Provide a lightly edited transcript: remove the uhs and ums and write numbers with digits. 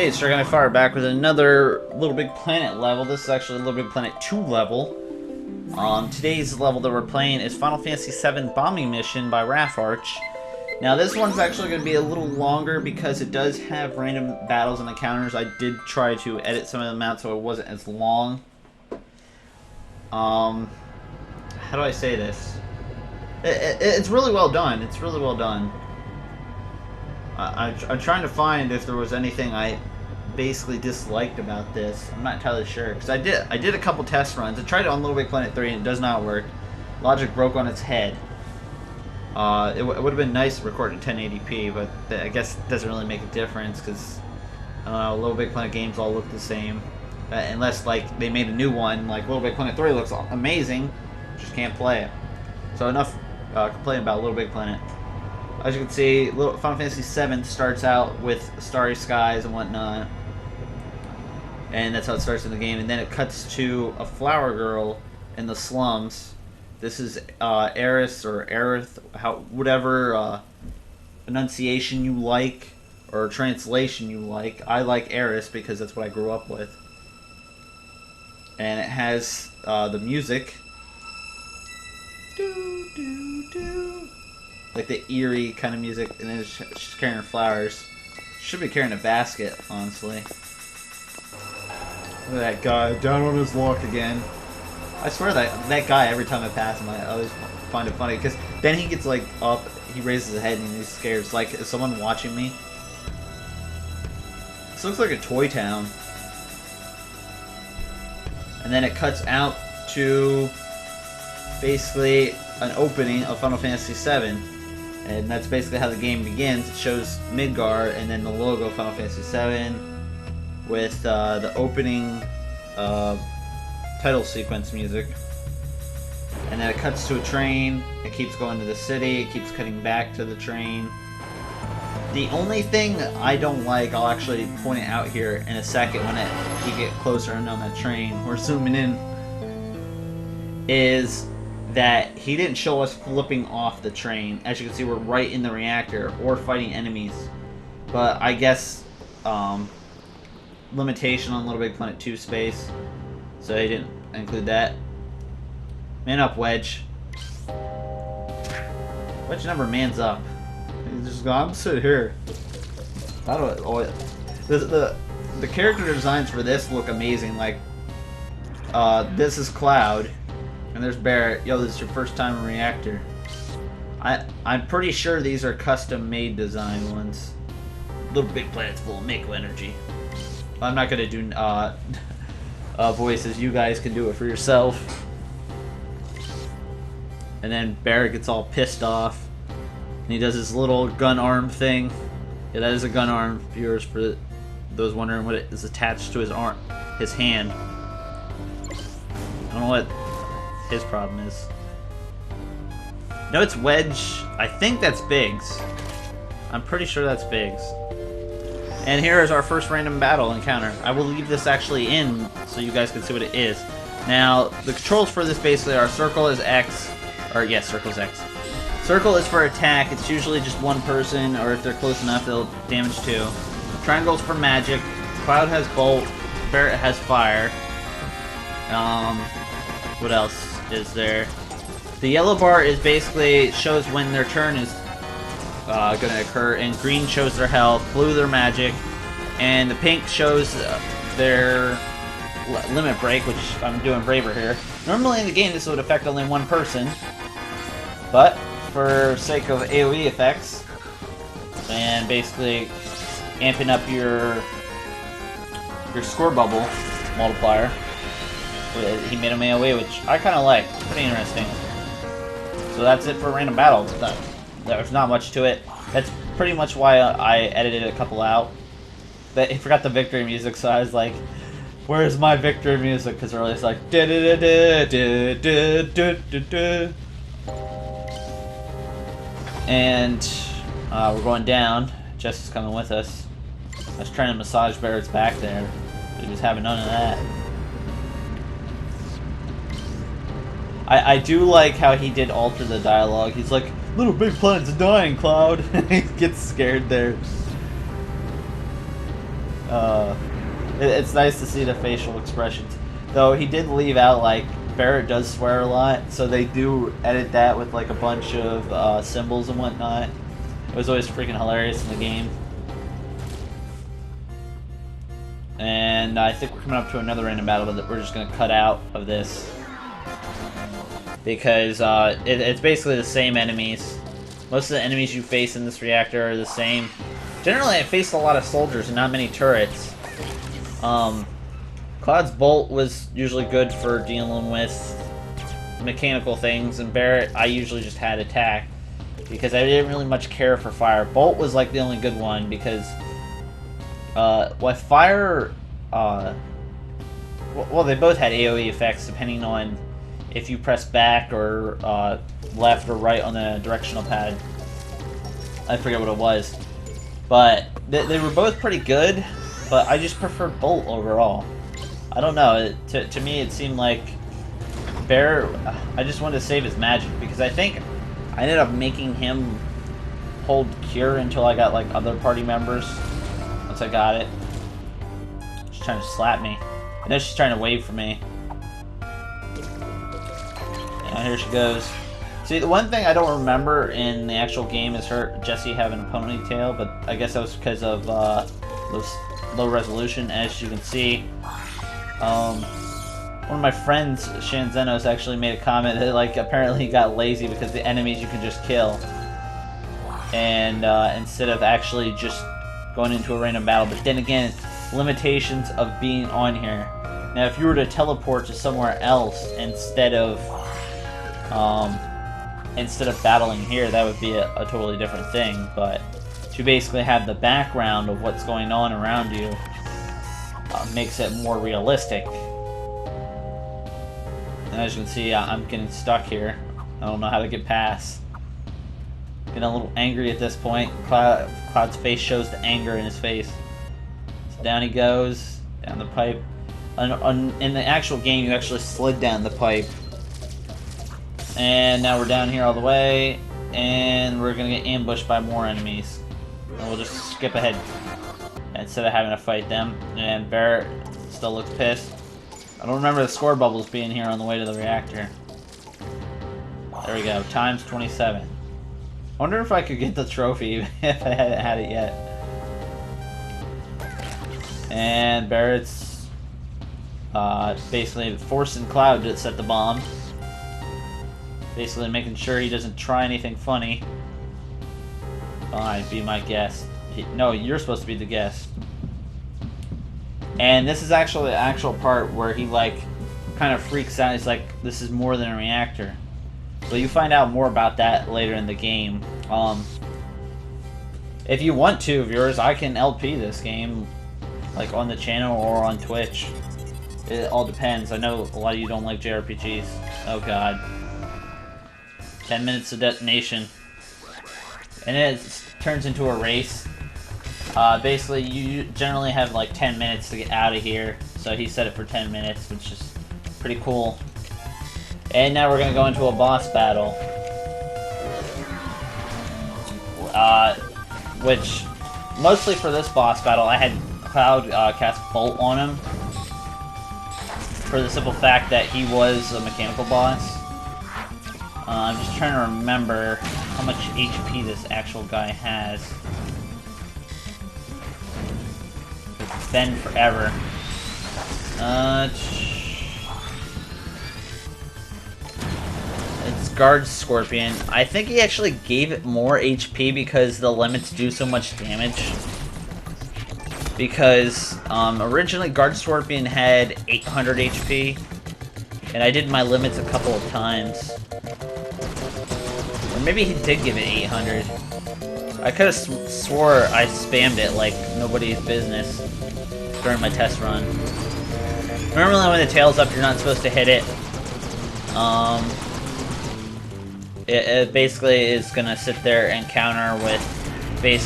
Hey, it's Dragonicfire back with another Little Big Planet level. This is actually Little Big Planet 2 level. Today's level that we're playing is Final Fantasy VII Bombing Mission by Arch. Now this one's actually going to be a little longer because it does have random battles and encounters. I did try to edit some of them out so it wasn't as long. How do I say this? It's really well done. It's really well done. I'm trying to find if there was anything I basically disliked about this. I'm not entirely sure because I did a couple test runs. I tried it on Little Big Planet 3 and it does not work. Logic broke on its head. It would have been nice to record in 1080p, but I guess it doesn't really make a difference because I don't know. Little Big Planet games all look the same, unless like they made a new one. Like Little Big Planet 3 looks amazing, just can't play it. So enough complaining about Little Big Planet. As you can see, Final Fantasy VII starts out with starry skies and whatnot. And that's how it starts in the game. And then it cuts to a flower girl in the slums. This is Eris or Aerith, whatever enunciation you like or translation you like. I like Eris because that's what I grew up with. And it has the music. Do, do, do. Like the eerie kind of music, and then she's carrying her flowers. Should be carrying a basket, honestly. Look at that guy down on his luck again. I swear that guy, every time I pass him, I always find it funny because then he gets like up, he raises his head and he's scared. It's like, is someone watching me? This looks like a toy town. And then it cuts out to basically an opening of Final Fantasy VII. And that's basically how the game begins. It shows Midgar and then the logo of Final Fantasy VII with the opening title sequence music. And then it cuts to a train. It keeps going to the city. It keeps cutting back to the train. The only thing I don't like, I'll actually point it out here in a second when you get closer and on that train. We're zooming in. Is that he didn't show us flipping off the train. As you can see, we're right in the reactor or fighting enemies. But I guess limitation on Little Big Planet 2 space, so he didn't include that. Man up, Wedge. Wedge never mans up. He's just going, I'm sitting here. How do I? Oh, the character designs for this look amazing. Like this is Cloud. And there's Barrett. Yo, this is your first time in Reactor. I'm pretty sure these are custom-made design ones. Little Big Planet's full of Mako energy. I'm not gonna do voices. You guys can do it for yourself. And then Barrett gets all pissed off, and he does his little gun arm thing. Yeah, that is a gun arm, viewers, for those wondering what it is attached to his arm, his hand. I don't know what his problem is. No, it's Wedge. I think that's Biggs. I'm pretty sure that's Biggs. And here is our first random battle encounter. I will leave this actually in so you guys can see what it is. Now, the controls for this basically are circle is X, or yes, circle is X. Circle is for attack. It's usually just one person, or if they're close enough, they'll damage two. Triangle's for magic. Cloud has bolt. Barrett has fire. What else is there? The yellow bar is basically shows when their turn is going to occur, and green shows their health, blue their magic, and the pink shows their limit break, which I'm doing braver here. Normally in the game this would affect only one person, but for sake of AoE effects and basically amping up your score bubble multiplier, he made him AoE, which I kind of like. Pretty interesting. So that's it for random battle. There's not much to it. That's pretty much why I edited a couple out. But I forgot the victory music, so I was like, "Where's my victory music?" Because earlier it's like, da da da da da da da da. And we're going down. Jess is coming with us. I was trying to massage Barrett's back there, but he was having none of that. I do like how he did alter the dialogue. He's like, Little Big Planet's dying, Cloud. He gets scared there. It's nice to see the facial expressions. Though he did leave out, like, Barrett does swear a lot, so they do edit that with, like, a bunch of symbols and whatnot. It was always freaking hilarious in the game. And I think we're coming up to another random battle that we're just going to cut out of this. Because it's basically the same enemies. Most of the enemies you face in this reactor are the same. Generally, I faced a lot of soldiers and not many turrets. Cloud's Bolt was usually good for dealing with mechanical things, and Barrett, I usually just had attack. Because I didn't really much care for fire. Bolt was like the only good one because with fire, well, they both had AoE effects depending on if you press back or left or right on the directional pad. I forget what it was, but they were both pretty good. But I just preferred Bolt overall. I don't know. To me, it seemed like Barrett. I just wanted to save his magic because I think I ended up making him hold Cure until I got, like, other party members. Once I got it. She's trying to slap me. And then she's trying to wave for me. And here she goes. See, the one thing I don't remember in the actual game is Jessie having a ponytail, but I guess that was because of those low resolution. As you can see, one of my friends, Shanzenos, actually made a comment that, like, apparently he got lazy because the enemies you can just kill. And instead of actually just going into a random battle. But then again, limitations of being on here. Now, if you were to teleport to somewhere else instead of battling here, that would be a totally different thing. But to basically have the background of what's going on around you makes it more realistic. And as you can see, I'm getting stuck here. I don't know how to get past. Getting a little angry at this point. Cloud's face shows the anger in his face. So down he goes, down the pipe. In the actual game, you actually slid down the pipe. And now we're down here all the way, and we're gonna get ambushed by more enemies. And we'll just skip ahead instead of having to fight them. And Barrett still looks pissed. I don't remember the score bubbles being here on the way to the reactor. There we go, times 27. I wonder if I could get the trophy if I hadn't had it yet. And Barrett's basically forcing Cloud to set the bomb. Basically making sure he doesn't try anything funny. Fine, be my guest. No, you're supposed to be the guest. And this is actually the actual part where he, like, kind of freaks out. He's like, this is more than a reactor. So you find out more about that later in the game. If you want to, viewers, I can LP this game, like, on the channel or on Twitch. It all depends. I know a lot of you don't like JRPGs. Oh god. 10 minutes to detonation. And it turns into a race. Basically, you generally have like 10 minutes to get out of here. So he set it for 10 minutes, which is pretty cool. And now we're going to go into a boss battle. Which, mostly for this boss battle, I had Cloud cast Bolt on him. For the simple fact that he was a mechanical boss. I'm just trying to remember how much HP this actual guy has. It's been forever. It's Guard Scorpion. I think he actually gave it more HP because the limits do so much damage. Because originally Guard Scorpion had 800 HP. And I did my limits a couple of times. Or maybe he did give it 800. I could have swore I spammed it like nobody's business during my test run. Normally when the tail's up, you're not supposed to hit it. It basically is gonna sit there and counter with basically